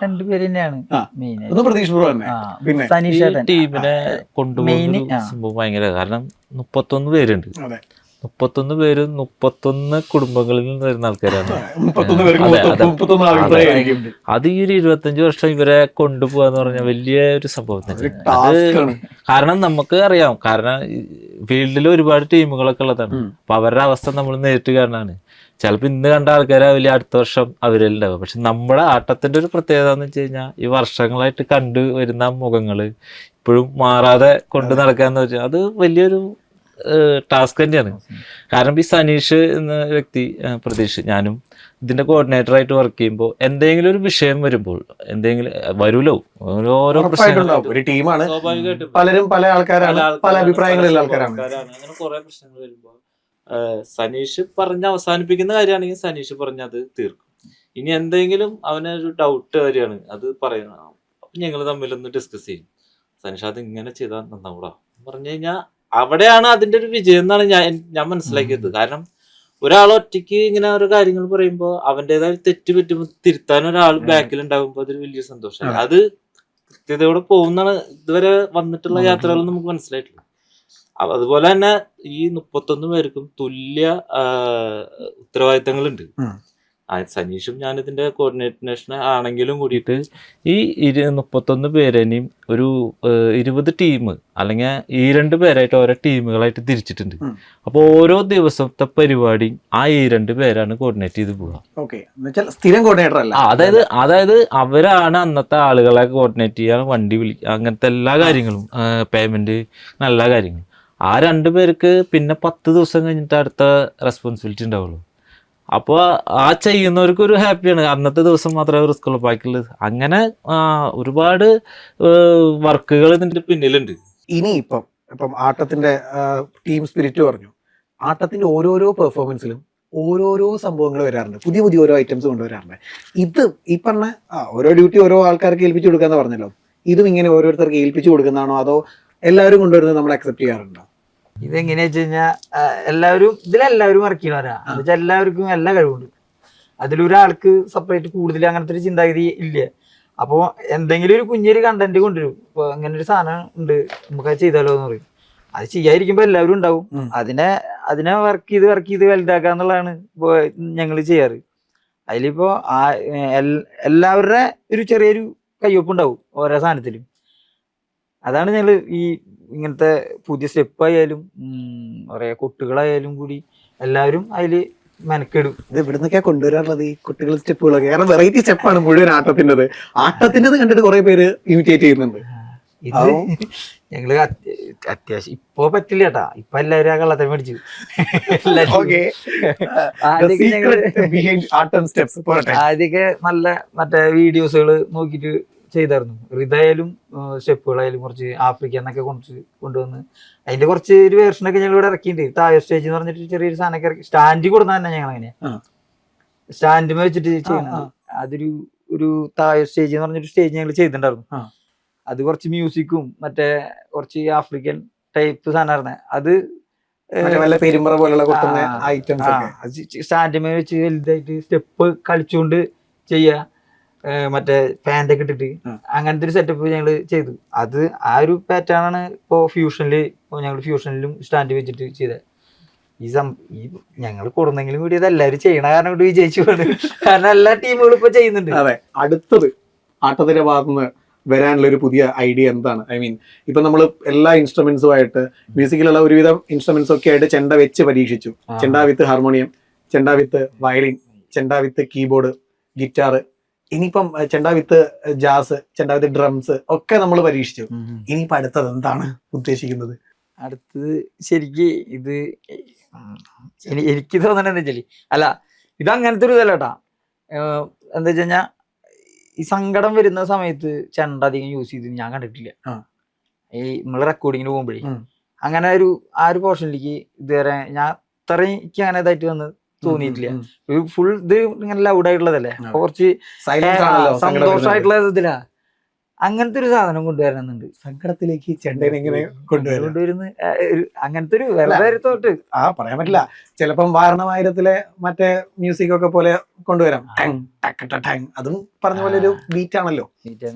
രണ്ടുപേര് തന്നെയാണ് ആ. മെയിൻ. ഒന്ന് പ്രതീക്ഷ ബ്രോ തന്നെ, പിന്നെ സനീഷ് ഈ ടീമിനെ കൊണ്ടുപോകുന്ന സംഭവം ഭയങ്കര, കാരണം 31 പേരുണ്ട്. അതെ 31 പേരും 31 കുടുംബങ്ങളിൽ നിന്ന് വരുന്ന ആൾക്കാരാണ്. 31 പേർക്ക് അതെ, അതെ. 31 അഭിപ്രായമായിരിക്കും. അത് ഈ ഒരു 25 വർഷം ഇവരെ കൊണ്ടുപോകാന്ന് പറഞ്ഞാൽ വലിയ ഒരു സംഭവം തന്നെ. ഒരു ടാസ്ക് ആണ്. കാരണം നമുക്ക് അറിയാം, കാരണം ഫീൽഡിൽ ഒരുപാട് ടീമുകളൊക്കെ ഉള്ളതാണ്. അപ്പൊ അവരുടെ അവസ്ഥ നമ്മൾ നേരിട്ട് കാണാനാണ്. ചിലപ്പോൾ ഇന്ന് കണ്ട ആൾക്കാരാവില്ല അടുത്ത വർഷം അവരിലുണ്ടാവുക. പക്ഷെ നമ്മുടെ ആട്ടത്തിന്റെ ഒരു പ്രത്യേകത എന്ന് വെച്ച് കഴിഞ്ഞാൽ ഈ വർഷങ്ങളായിട്ട് കണ്ടു വരുന്ന മുഖങ്ങള് ഇപ്പോഴും മാറാതെ കൊണ്ട് നടക്കാന്ന് വെച്ചാൽ അത് വലിയൊരു ടാസ്ക് തന്നെയാണ്. കാരണം ഈ സനീഷ് എന്ന വ്യക്തി, പ്രതീഷ്, ഞാനും ഇതിന്റെ കോർഡിനേറ്റർ ആയിട്ട് വർക്ക് ചെയ്യുമ്പോൾ എന്തെങ്കിലും ഒരു വിഷയം വരുമ്പോൾ എന്തെങ്കിലും വരൂലോ, ഓരോ ഉറപ്പായിട്ടുണ്ടാവും. ഒരു ടീമാണ്, സ്വാഭാവികമായിട്ടും പലരും പല ആൾക്കാരാണ്, പല അഭിപ്രായങ്ങളുള്ള ആൾക്കാരാണ്. അങ്ങനെ കുറെ പ്രശ്നങ്ങൾ വരുമ്പോൾ സനീഷ് പറഞ്ഞ് അവസാനിപ്പിക്കുന്ന കാര്യമാണെങ്കിൽ സനീഷ് പറഞ്ഞ് അത് തീർക്കും. ഇനി എന്തെങ്കിലും അവനൊരു ഡൗട്ട് വരികയാണ്, അത് പറയണം. അപ്പൊ ഞങ്ങൾ തമ്മിലൊന്ന് ഡിസ്കസ് ചെയ്യും. സനീഷ് അത് ഇങ്ങനെ ചെയ്താൽ നന്നാവൂടാ പറഞ്ഞു കഴിഞ്ഞാൽ അവിടെയാണ് അതിന്റെ ഒരു വിജയം എന്നാണ് ഞാൻ മനസ്സിലാക്കിയത്. കാരണം ഒരാൾ ഒറ്റയ്ക്ക് ഇങ്ങനെ ഓരോ കാര്യങ്ങൾ പറയുമ്പോൾ അവൻ്റെതായ തെറ്റ് പറ്റുമ്പോൾ തിരുത്താൻ ഒരാൾ ബാക്കിൽ ഉണ്ടാകുമ്പോൾ അതൊരു വലിയ സന്തോഷമാണ്. അത് കൃത്യതയോടെ പോകുന്നതാണ് ഇതുവരെ വന്നിട്ടുള്ള യാത്രകൾ നമുക്ക് മനസ്സിലായിട്ടുള്ളത്. അതുപോലെ തന്നെ ഈ 31 പേർക്കും തുല്യ ഉത്തരവാദിത്തങ്ങളുണ്ട്. സനീഷും ഞാനിതിന്റെ കോർഡിനേഷൻ ആണെങ്കിലും കൂടിയിട്ട് ഈ 31 പേരെയും ഒരു 20 ടീം അല്ലെങ്കിൽ ഈ 2 പേരായിട്ട് ഓരോ ടീമുകളായിട്ട് തിരിച്ചിട്ടുണ്ട്. അപ്പൊ ഓരോ ദിവസത്തെ പരിപാടി ആ ഈ 2 പേരാണ് കോർഡിനേറ്റ് ചെയ്ത് പോവുക. സ്ഥിരം കോർഡിനേറ്റർ അല്ല. അതായത് അവരാണ് അന്നത്തെ ആളുകളെ കോർഡിനേറ്റ് ചെയ്യാൻ, വണ്ടി വിളിക്കുക, അങ്ങനത്തെ എല്ലാ കാര്യങ്ങളും, പേയ്മെന്റ്, എല്ലാ കാര്യങ്ങളും. ആ 2 പേർക്ക് പിന്നെ 10 ദിവസം കഴിഞ്ഞിട്ട് അടുത്ത റെസ്പോൺസിബിലിറ്റി ഉണ്ടാവുള്ളൂ. അപ്പോൾ ആ ചെയ്യുന്നവർക്ക് ഒരു ഹാപ്പിയാണ്. അന്നത്തെ ദിവസം മാത്രമേ റിസ്ക് ഉള്ളൂ, ബാക്കിയുള്ളത്. അങ്ങനെ ഒരുപാട് വർക്കുകൾ ഇതിന്റെ പിന്നിലുണ്ട്. ഇനി ഇപ്പം ആട്ടത്തിന്റെ ടീം സ്പിരിറ്റ് പറഞ്ഞു, ആട്ടത്തിന്റെ ഓരോരോ പെർഫോമൻസിലും ഓരോരോ സംഭവങ്ങൾ വരാറുണ്ട്, പുതിയ പുതിയ ഓരോ ഐറ്റംസ് കൊണ്ടുവരാറുണ്ട്. ഇത് ഈ പറഞ്ഞ ഓരോ ഡ്യൂട്ടി ഓരോ ആൾക്കാർക്ക് ഏൽപ്പിച്ചു കൊടുക്കാന്ന് പറഞ്ഞല്ലോ, ഇതും ഇങ്ങനെ ഓരോരുത്തർക്ക് ഏൽപ്പിച്ചു കൊടുക്കുന്നതാണോ അതോ എല്ലാവരും കൊണ്ടുവരുന്നത് നമ്മൾ അക്സെപ്റ്റ് ചെയ്യാറുണ്ടോ? ഇതെങ്ങനെയാ വെച്ച് കഴിഞ്ഞാൽ ഇതിലെല്ലാവരും വർക്ക് ചെയ്യണവരാ. എന്ന് വെച്ചാൽ എല്ലാവർക്കും എല്ലാ കഴിവുണ്ട്. അതിലൊരാൾക്ക് സെപ്പറേറ്റ് കൂടുതൽ അങ്ങനത്തെ ഒരു ചിന്താഗതി ഇല്ല. അപ്പോൾ എന്തെങ്കിലും ഒരു കുഞ്ഞൊരു കണ്ടന്റ് കൊണ്ടുവരും. ഇപ്പൊ അങ്ങനെ ഒരു സാധനം ഉണ്ട്, നമുക്ക് അത് ചെയ്താലോ എന്ന് പറയും. അത് ചെയ്യാതിരിക്കുമ്പോൾ എല്ലാവരും ഉണ്ടാവും. അതിനെ വർക്ക് ചെയ്ത് വലുതാക്കാന്നുള്ളതാണ് ഇപ്പോൾ ഞങ്ങൾ ചെയ്യാറ്. അതിലിപ്പോ എല്ലാവരുടെ ഒരു ചെറിയൊരു കയ്യൊപ്പ് ഉണ്ടാവും ഓരോ സാധനത്തിലും. അതാണ് ഞങ്ങൾ ഈ ഇങ്ങനത്തെ പുതിയ സ്റ്റെപ്പായാലും പറയാ കുട്ടികളായാലും കൂടി എല്ലാവരും അതില് മെനക്കെടും. ഇത് ഇവിടുന്നൊക്കെയാ കൊണ്ടുവരാറുള്ളത് ഈ കുട്ടികൾ സ്റ്റെപ്പുകളൊക്കെ. കാരണം വെറൈറ്റി സ്റ്റെപ്പാണ് മുഴുവൻ ആട്ടത്തിൻ്റെത് കണ്ടിട്ട് കുറെ പേര് ഇമിറ്റേറ്റ് ചെയ്യുന്നുണ്ട്. ഇത് ഞങ്ങള് അത്യാവശ്യം ഇപ്പൊ പറ്റില്ല കേട്ടാ, ഇപ്പൊ എല്ലാവരും ആ കള്ളത്തെ മേടിച്ചു. ആദ്യമൊക്കെ നല്ല മറ്റേ വീഡിയോസുകൾ നോക്കിട്ട് ചെയ്തായിരുന്നു. ഹൃദയായാലും സ്റ്റെപ്പുകളായാലും കുറച്ച് ആഫ്രിക്ക എന്നൊക്കെ കൊണ്ടുവന്ന് അതിന്റെ കുറച്ച് ഒരു വേർഷനൊക്കെ ഞങ്ങൾ ഇവിടെ ഇറക്കിയിട്ടുണ്ട്. താഴെ സ്റ്റേജ് എന്ന് പറഞ്ഞിട്ട് ചെറിയൊരു സാധനമൊക്കെ ഇറക്കി സ്റ്റാൻഡിൽ കൊടുത്താൽ തന്നെ ഞങ്ങൾ അങ്ങനെ സ്റ്റാൻഡിൽ വെച്ചിട്ട് ചെയ്യുന്നത്. ഒരു താഴെ സ്റ്റേജ് എന്ന് പറഞ്ഞിട്ട് സ്റ്റേജ് ഞങ്ങൾ ചെയ്തിട്ടുണ്ടായിരുന്നു. അത് കുറച്ച് മ്യൂസിക്കും മറ്റേ കുറച്ച് ആഫ്രിക്കൻ ടൈപ്പ് സാധനമായിരുന്നു. അത് സ്റ്റാൻഡിൽ വെച്ച് വലുതായിട്ട് സ്റ്റെപ്പ് കളിച്ചുകൊണ്ട് ചെയ്യുക, മറ്റേ പാൻ്റൊക്കെ ഇട്ടിട്ട് അങ്ങനത്തെ ഒരു സെറ്റപ്പ് ഞങ്ങൾ ചെയ്തു. അത് ആ ഒരു പാറ്റേൺ ആണ് ഇപ്പോൾ ഞങ്ങൾ ഫ്യൂഷനിലും സ്റ്റാൻഡ് വെച്ചിട്ട് ചെയ്തത്. ഈ ഞങ്ങൾ കൊടുന്നെങ്കിലും കൂടി അത് എല്ലാവരും ചെയ്യണ കാരണം കൊണ്ട് വിജയിച്ചു പോണ്. കാരണം എല്ലാ ടീമുകളും ഇപ്പൊ ചെയ്യുന്നുണ്ട്. അതെ, അടുത്തത് ആട്ടത്തിന്റെ ഭാഗത്തുനിന്ന് വരാനുള്ള ഒരു പുതിയ ഐഡിയ എന്താണ്? ഐ മീൻ ഇപ്പൊ നമ്മൾ എല്ലാ ഇൻസ്ട്രുമെന്റ്സുമായിട്ട് മ്യൂസിക്കിലുള്ള ഒരുവിധം ഇൻസ്ട്രുമെന്റ്സ് ഒക്കെ ആയിട്ട് ചെണ്ട വെച്ച് പരീക്ഷിച്ചു. ചെണ്ട വിത്ത് ഹാർമോണിയം, ചെണ്ട വിത്ത് വയലിൻ, ചെണ്ട വിത്ത് കീബോർഡ്, ഗിറ്റാർ, ഇനിയിപ്പം ചെണ്ട വിത്ത് ജാസ്, ചെണ്ട വിത്ത് ഡ്രംസ് ഒക്കെ നമ്മൾ പരീക്ഷിച്ചു. ഇനിയിപ്പോ അടുത്തത് എന്താണ് ഉദ്ദേശിക്കുന്നത്? അടുത്തത് ശരിക്ക് ഇത് എനിക്ക് തോന്നണ എന്താ വെച്ചാല് ഇത് അങ്ങനത്തെ ഒരു ഇതല്ലേട്ടാ. എന്താ വെച്ച് കഴിഞ്ഞാ ഈ സങ്കടം വരുന്ന സമയത്ത് ചെണ്ട അധികം യൂസ് ചെയ്ത് ഞാൻ കണ്ടിട്ടില്ല. ഈ നമ്മള് റെക്കോർഡിങ്ങിന് പോകുമ്പോഴേ അങ്ങനെ ആ ഒരു പോർഷനിലേക്ക് ഇതുവരെ ഞാൻ അത്രയും എനിക്ക് അങ്ങനെ ഇതായിട്ട് വന്ന് തോന്നിയിട്ടില്ല. ഫുൾ ഇത് ഇങ്ങനെ ലൗഡ് ആയിട്ടുള്ളതല്ലേ, അപ്പൊ കുറച്ച് സന്തോഷമായിട്ടുള്ള ഇതിലാ. അങ്ങനത്തെ ഒരു സാധനം കൊണ്ടുവരണമെന്നുണ്ട്. സങ്കടത്തിലേക്ക് ചെണ്ടേനെ എങ്ങനെ കൊണ്ടുവരുന്ന അങ്ങനത്തെ ഒരു വെറുതെ ഒരു തോട്ട് പറയാൻ പറ്റില്ല. ചിലപ്പം വാരണമായിരത്തിലെ മറ്റേ മ്യൂസിക് ഒക്കെ പോലെ കൊണ്ടുവരാം. ടങ് ടക്ക് ട ടങ്. അതും പറഞ്ഞ പോലെ ഒരു ബീറ്റ് ആണല്ലോ. ഇത്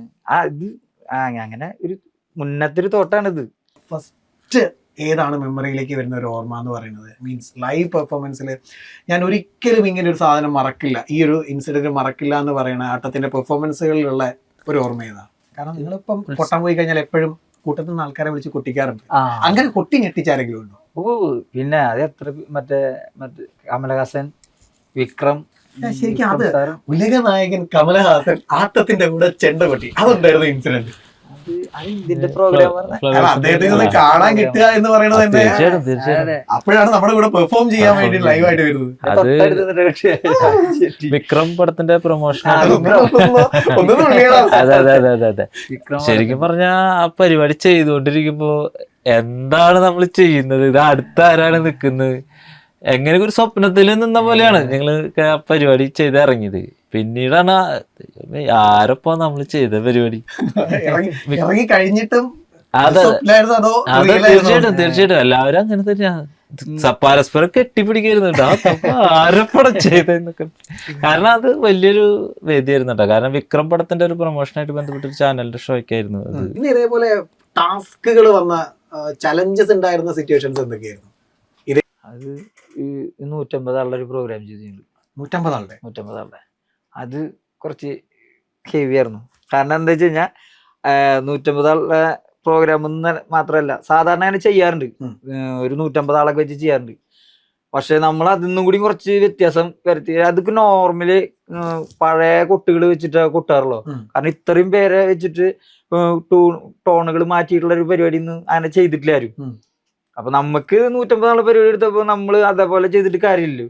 അങ്ങനെ ഒരു മുന്നത്തെ ഒരു തോട്ടാണിത്. ഫസ്റ്റ് ഏതാണ് മെമ്മറിയിലേക്ക് വരുന്ന ഒരു ഓർമ്മ എന്ന് പറയുന്നത്? മീൻസ് ലൈവ് പെർഫോമൻസിൽ ഞാൻ ഒരിക്കലും ഇങ്ങനെ ഒരു സാധനം മറക്കില്ല, ഈ ഒരു ഇൻസിഡന്റ് മറക്കില്ല എന്ന് പറയുന്ന ആട്ടത്തിന്റെ പെർഫോമൻസുകളിലുള്ള ഒരു ഓർമ്മ ഏതാ? കാരണം നിങ്ങളിപ്പം കൊട്ടാൻ പോയി കഴിഞ്ഞാൽ എപ്പോഴും കൂട്ടത്തിൽ നിന്ന് ആൾക്കാരെ വിളിച്ച് കൊട്ടിക്കാറുണ്ട്. അങ്ങനെ കൊട്ടി ഞെട്ടിച്ചാരെങ്കിലും ഉണ്ടോ? പിന്നെ അത് എത്ര മറ്റേ കമലഹാസൻ, വിക്രം. ശരിക്കും അത് ഉലക നായകൻ കമലഹാസൻ ആട്ടത്തിന്റെ കൂടെ ചെണ്ട കൊട്ടി, അതുണ്ടായിരുന്നു ഇൻസിഡന്റ്. ഇതിന്റെ പ്രോഗ്രാം അദ്ദേഹത്തിന് കാണാൻ കിട്ടുക എന്ന് പറയുന്നത് തന്നെ അപ്പോഴാണ് നമ്മുടെ കൂടെ പെർഫോം ചെയ്യാൻ വേണ്ടി ലൈവായിട്ട് വരുന്നത്. വിക്രം പടത്തിന്റെ പ്രൊമോഷൻ. അതെ. ശരിക്കും പറഞ്ഞ ആ പരിപാടി ചെയ്തുകൊണ്ടിരിക്കുമ്പോ എന്താണ് നമ്മൾ ചെയ്യുന്നത്, ഇത് അടുത്ത ആരാണ് നിക്കുന്നത്, എങ്ങനെ ഒരു സ്വപ്നത്തിൽ നിന്ന പോലെയാണ് ഞങ്ങള് ആ പരിപാടി ചെയ്തിറങ്ങിയത്. പിന്നീടാണ് ആരപ്പോ നമ്മള് ചെയ്ത പരിപാടി ഇറങ്ങി കഴിഞ്ഞിട്ടും തീർച്ചയായിട്ടും എല്ലാവരും അങ്ങനെ തന്നെയാണ്. പരസ്പരം കെട്ടിപ്പിടിക്കായിരുന്നു ആരപ്പടം ചെയ്തെന്നൊക്കെ. കാരണം അത് വലിയൊരു വേദിയായിരുന്നു കേട്ടോ. കാരണം വിക്രം പടത്തിന്റെ ഒരു പ്രൊമോഷനായിട്ട് ബന്ധപ്പെട്ട ഒരു ചാനലിന്റെ ഷോയ്ക്കായിരുന്നു അത്. പിന്നെ ഇതേപോലെ ടാസ്കുകൾ വന്ന ചലഞ്ചസ് ഉണ്ടായിരുന്ന സിറ്റുവേഷൻസ് എന്തൊക്കെയായിരുന്നു? അത് 150 ആളുടെ ഒരു പ്രോഗ്രാം ചെയ്തിട്ടുണ്ട്. 150 ആളുടെ അത് കുറച്ച് ഹെവി ആയിരുന്നു. കാരണം എന്താ വെച്ച് കഴിഞ്ഞാൽ 150 ആളുടെ പ്രോഗ്രാം മാത്രമല്ല, സാധാരണ അങ്ങനെ ചെയ്യാറുണ്ട്, ഒരു 150 ആളൊക്കെ വെച്ച് ചെയ്യാറുണ്ട്. പക്ഷെ നമ്മൾ അതിന്നും കൂടി കുറച്ച് വ്യത്യാസം വരുത്തി. അതൊക്കെ നോർമല് പഴയ കൊട്ടുകൾ വെച്ചിട്ട് കൊട്ടാറുള്ളൂ. കാരണം ഇത്രയും പേരെ വെച്ചിട്ട് ടോണുകൾ മാറ്റിയിട്ടുള്ള ഒരു പരിപാടി ഒന്നും അങ്ങനെ ചെയ്തിട്ടില്ല ആരും. അപ്പൊ നമുക്ക് 150 ആളുടെ പരിപാടി എടുത്തപ്പോ നമ്മള് അതേപോലെ ചെയ്തിട്ട് കാര്യമില്ലല്ലോ.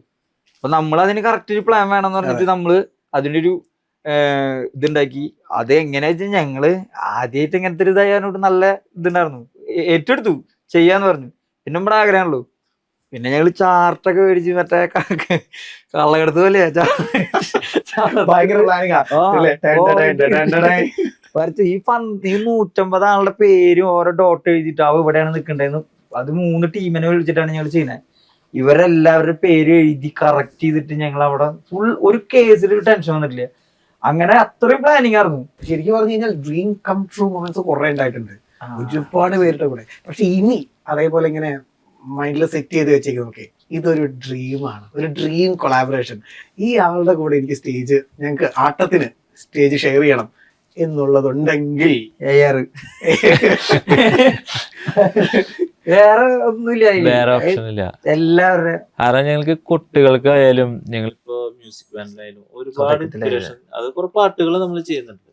അപ്പൊ നമ്മൾ അതിന് കറക്റ്റ് ഒരു പ്ലാൻ വേണമെന്ന് പറഞ്ഞിട്ട് നമ്മള് അതിന്റെ ഒരു ഇതുണ്ടാക്കി. അത് എങ്ങനെയാ വെച്ചാൽ ഞങ്ങള് ആദ്യമായിട്ട് ഇങ്ങനത്തെ ഒരു ഇതായതിനോട് നല്ല ഇതുണ്ടായിരുന്നു, ഏറ്റെടുത്തു ചെയ്യാന്ന് പറഞ്ഞു. പിന്നെ നമ്മുടെ ആഗ്രഹമാണല്ലോ. പിന്നെ ഞങ്ങള് ചാർട്ടൊക്കെ മേടിച്ച് മറ്റേ കള്ളക്കടത്ത് പോലെയാ വരച്ച് ഈ 150 ആളുടെ പേരും ഓരോ ഡോട്ട് എഴുതിയിട്ട് അവ ഇവിടെയാണ് നിൽക്കണ്ടേന്ന്. അത് 3 ടീമിനെ വിളിച്ചിട്ടാണ് ഞങ്ങൾ ചെയ്യുന്നത്. ഇവരെല്ലാവരുടെ പേര് എഴുതി കറക്റ്റ് ചെയ്തിട്ട് ഞങ്ങൾ അവിടെ ഫുൾ ഒരു കേസിൽ ടെൻഷൻ വന്നിട്ടില്ല. അങ്ങനെ അത്രയും പ്ലാനിങ് ആയിരുന്നു. ശരിക്കും പറഞ്ഞു കഴിഞ്ഞാൽ ഡ്രീം കം ട്രൂ മൊമെന്റ്സ് കുറെ ഉണ്ടായിട്ടുണ്ട് ഒരുപാട് പേരുടെ കൂടെ. പക്ഷെ ഇനി അതേപോലെ ഇങ്ങനെ മൈൻഡിൽ സെറ്റ് ചെയ്ത് വെച്ചേക്കും, ഓക്കെ ഇതൊരു ഡ്രീമാണ്, ഒരു ഡ്രീം കൊളാബറേഷൻ, ഈ ആളുടെ കൂടെ എനിക്ക് സ്റ്റേജ്, ഞങ്ങൾക്ക് ആട്ടത്തിന് സ്റ്റേജ് ഷെയർ ചെയ്യണം എന്നുള്ളതുണ്ടെങ്കിൽ വേറെ ഒന്നുമില്ല, വേറെ ഓപ്ഷൻ ഇല്ല. എല്ലാവരുടെ കാരണം ഞങ്ങൾക്ക് കുട്ടികൾക്കായാലും ഞങ്ങളിപ്പോ മ്യൂസിക് ബാൻഡിലായാലും ഒരുപാട് ഇൻസ്പിറേഷൻ, അത് കുറെ പാട്ടുകൾ നമ്മൾ ചെയ്യുന്നുണ്ട്.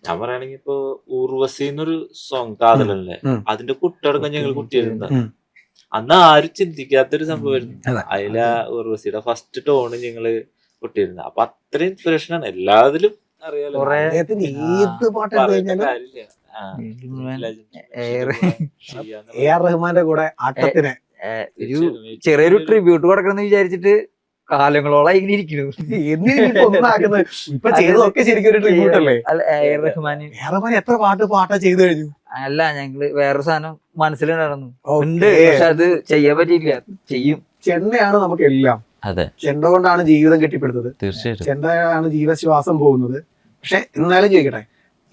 ഞാൻ പറയുകയാണെങ്കിൽ ഇപ്പൊ ഊർവശി എന്നൊരു സോങ് കാതലല്ലേ, അതിന്റെ കുട്ടടക്കം ഞങ്ങൾ കുട്ടിയിരുന്ന അന്ന് ആരും ചിന്തിക്കാത്തൊരു സംഭവമായിരുന്നു. അതിലാ ഊർവശിയുടെ ഫസ്റ്റ് ടോണ് ഞങ്ങള് കുട്ടിയിരുന്നത്. അപ്പൊ അത്രയും ഇൻസ്പിറേഷൻ ആണ് എല്ലാത്തിലും. അറിയാലോ ഏത് പാട്ട് AR റഹ്മാന്റെ കൂടെ ആട്ടത്തിന് ഒരു ചെറിയൊരു ട്രിബ്യൂട്ട് കൊടുക്കണം വിചാരിച്ചിട്ട് കാലങ്ങളോളം ഇങ്ങനെ ഇരിക്കുന്നു. ഇപ്പൊ ചെയ്തതൊക്കെ ശരിക്കും ഒരു ട്രിബ്യൂട്ട് അല്ലേ? AR റഹ്മാൻ എത്ര പാട്ടാ ചെയ്തു കഴിഞ്ഞു. അല്ല, ഞങ്ങള് വേറെ സാധനം മനസ്സിലുണ്ടായിരുന്നു ഉണ്ട്, പക്ഷെ അത് ചെയ്യാൻ പറ്റിയില്ല. ചെയ്യും. ചെണ്ടയാണ് നമുക്ക് എല്ലാം. അതെ, ചെണ്ട കൊണ്ടാണ് ജീവിതം കെട്ടിപ്പടുത്തത്. തീർച്ചയായിട്ടും ചെണ്ടയാണ് ജീവശ്വാസം പോകുന്നത്. പക്ഷെ എന്നാലും ചോദിക്കട്ടെ,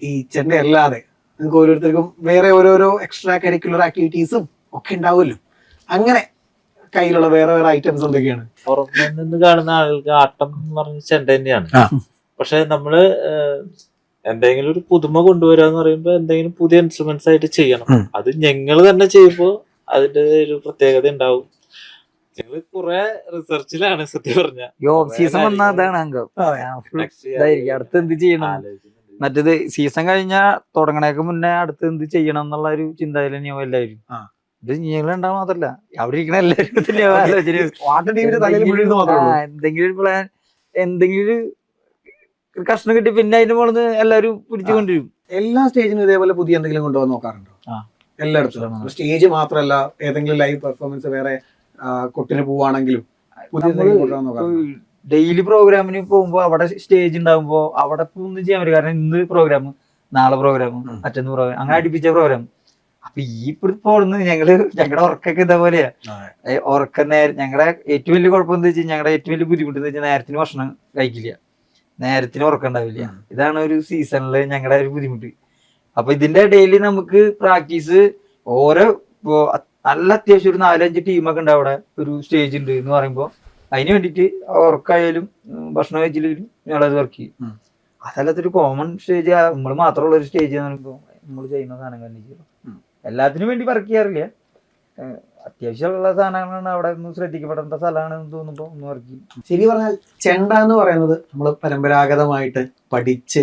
ഈ ചെണ്ട അല്ലാതെ നിങ്ങൾക്ക് ഓരോരുത്തർക്കും വേറെ ഓരോരോ എക്സ്ട്രാ കരിക്കുലർ ആക്ടിവിറ്റീസും ഒക്കെ ഉണ്ടാവുമല്ലോ. അങ്ങനെ കയ്യിലുള്ള വേറെ വേറെ ഐറ്റംസ് എന്തൊക്കെയാണ്? പുറമെ നിന്ന് കാണുന്ന ആളുകൾക്ക് ആട്ടം എന്ന് പറഞ്ഞ ചെണ്ട തന്നെയാണ്. പക്ഷെ നമ്മള് എന്തെങ്കിലും ഒരു പുതുമ കൊണ്ടുവരാന്ന് പറയുമ്പോ എന്തെങ്കിലും പുതിയ ഇൻസ്ട്രുമെന്റ്സ് ആയിട്ട് ചെയ്യണം. അത് ഞങ്ങൾ തന്നെ ചെയ്യുമ്പോ അതിന്റെ ഒരു പ്രത്യേകത ഉണ്ടാവും. ഞങ്ങള് കുറെ റിസർച്ചിലാണ് സത്യം പറഞ്ഞ. സീസൺ വന്നാ അതാണ് അംഗം. അടുത്ത് എന്ത് ചെയ്യണം, മറ്റേത് സീസൺ കഴിഞ്ഞാൽ തുടങ്ങണേക്ക് മുന്നേ അടുത്ത് എന്ത് ചെയ്യണം എന്നുള്ള ഒരു ചിന്തയിൽ തന്നെയാവും എല്ലാവരും. ഇത് ഞങ്ങളുണ്ടാവും മാത്രല്ല, അവിടെ ഇരിക്കണ എല്ലാവരും എന്തെങ്കിലും ഒരു പ്ലാൻ, എന്തെങ്കിലും ഒരു കഷ്ണം കിട്ടി പിന്നെ അതിന്റെ മുകളിൽ എല്ലാവരും പിടിച്ചു കൊണ്ടുവരും. എല്ലാ സ്റ്റേജിനും ഇതേപോലെ പുതിയ എന്തെങ്കിലും കൊണ്ടുപോകാൻ നോക്കാറുണ്ടോ? എല്ലായിടത്തും സ്റ്റേജ് മാത്രമല്ല, ഏതെങ്കിലും ലൈവ് പെർഫോമൻസ് വേറെ കൊട്ടിന് പോവാണെങ്കിലും ഡെയിലി പ്രോഗ്രാമിന് പോകുമ്പോ അവിടെ സ്റ്റേജ് ഉണ്ടാകുമ്പോ അവിടെ ഒന്നും ചെയ്യാൻ പറ്റും. കാരണം ഇന്ന് പ്രോഗ്രാം നാളെ പ്രോഗ്രാം, മറ്റൊന്ന് പ്രോഗ്രാം, അങ്ങനെ അടുപ്പിച്ച പ്രോഗ്രാം. അപ്പൊ ഈ പോടുന്നത് ഞങ്ങളുടെ ഉറക്കൊക്കെ ഇതേപോലെയാ. ഉറക്കം ഞങ്ങളുടെ ഏറ്റവും വലിയ കുഴപ്പം എന്താ വെച്ചാൽ, ഞങ്ങളുടെ ഏറ്റവും വലിയ ബുദ്ധിമുട്ട് എന്ന് വെച്ചാൽ നേരത്തിന് ഭക്ഷണം കഴിക്കില്ല, നേരത്തിന് ഉറക്കം ഉണ്ടാവില്ല. ഇതാണ് ഒരു സീസണില് ഞങ്ങളുടെ ഒരു ബുദ്ധിമുട്ട്. അപ്പൊ ഇതിന്റെ ഇടയിൽ നമുക്ക് പ്രാക്ടീസ് ഓരോ നല്ല അത്യാവശ്യം ഒരു 4-5 ടീമൊക്കെ ഉണ്ട് അവിടെ, ഒരു സ്റ്റേജ് ഉണ്ട് എന്ന് പറയുമ്പോൾ അതിന് വേണ്ടിയിട്ട് ഉറക്കായാലും ഭക്ഷണം കഴിച്ചില്ലെങ്കിലും ഞങ്ങളത് വർക്ക് ചെയ്യും. അതല്ലാത്തൊരു കോമൺ സ്റ്റേജ്, നമ്മൾ മാത്രമുള്ള ഒരു സ്റ്റേജ് എന്ന് പറയുമ്പോൾ നമ്മൾ ചെയ്യുന്ന സാധനങ്ങൾ തന്നെ ചെയ്യും. എല്ലാത്തിനും വേണ്ടി വർക്ക് ചെയ്യാറില്ല, അത്യാവശ്യമുള്ള സാധനങ്ങളാണ് അവിടെ ഒന്ന് ശ്രദ്ധിക്കപ്പെടേണ്ട സ്ഥലമാണെന്ന് തോന്നുമ്പോൾ ഒന്ന് വർക്ക് ചെയ്യും. ശരി പറഞ്ഞാൽ ചെണ്ട എന്ന് പറയുന്നത് നമ്മൾ പരമ്പരാഗതമായിട്ട് പഠിച്ച്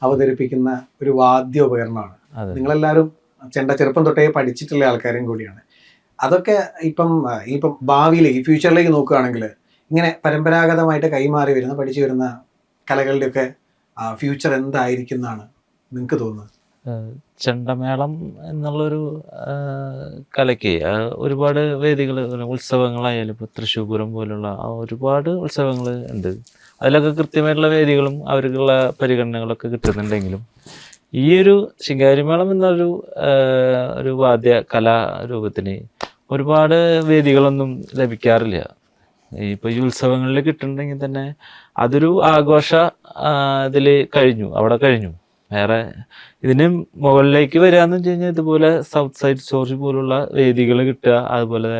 അവതരിപ്പിക്കുന്ന ഒരു വാദ്യ ഉപകരണമാണ്. നിങ്ങളെല്ലാവരും ചെണ്ട ചെറുപ്പം തൊട്ടേ പഠിച്ചിട്ടുള്ള ആൾക്കാരും കൂടിയാണ്. അതൊക്കെ ഇപ്പം ഭാവിയിലേക്ക്, ഫ്യൂച്ചറിലേക്ക് നോക്കുകയാണെങ്കിൽ ഇങ്ങനെ പരമ്പരാഗതമായിട്ട് കൈമാറി വരുന്ന പഠിച്ചു വരുന്ന കലകളുടെയൊക്കെ ഫ്യൂച്ചർ എന്തായിരിക്കും എന്നാണ് നിങ്ങൾക്ക് തോന്നുന്നത്? ചെണ്ടമേളം എന്നുള്ളൊരു കലയ്ക്ക് ഒരുപാട് വേദികൾ, ഉത്സവങ്ങളായാലും ഇപ്പോൾ തൃശ്ശൂർ പൂരം പോലുള്ള ഒരുപാട് ഉത്സവങ്ങൾ ഉണ്ട്. അതിലൊക്കെ കൃത്യമായിട്ടുള്ള വേദികളും അവർക്കുള്ള പരിഗണനകളൊക്കെ കിട്ടുന്നുണ്ടെങ്കിലും ഈ ഒരു ശിങ്കാരിമേളം എന്നൊരു വാദ്യ കലാരൂപത്തിന് ഒരുപാട് വേദികളൊന്നും ലഭിക്കാറില്ല. ഇപ്പോൾ ഈ ഉത്സവങ്ങളിൽ കിട്ടുന്നുണ്ടെങ്കിൽ തന്നെ അതൊരു ആഘോഷ ഇതിൽ അവിടെ കഴിഞ്ഞു. വേറെ ഇതിന് മുകളിലേക്ക് വരികയെന്ന് വെച്ച് കഴിഞ്ഞാൽ ഇതുപോലെ സൗത്ത് സൈഡ് സ്റ്റോറി പോലുള്ള വേദികൾ കിട്ടുക, അതുപോലെ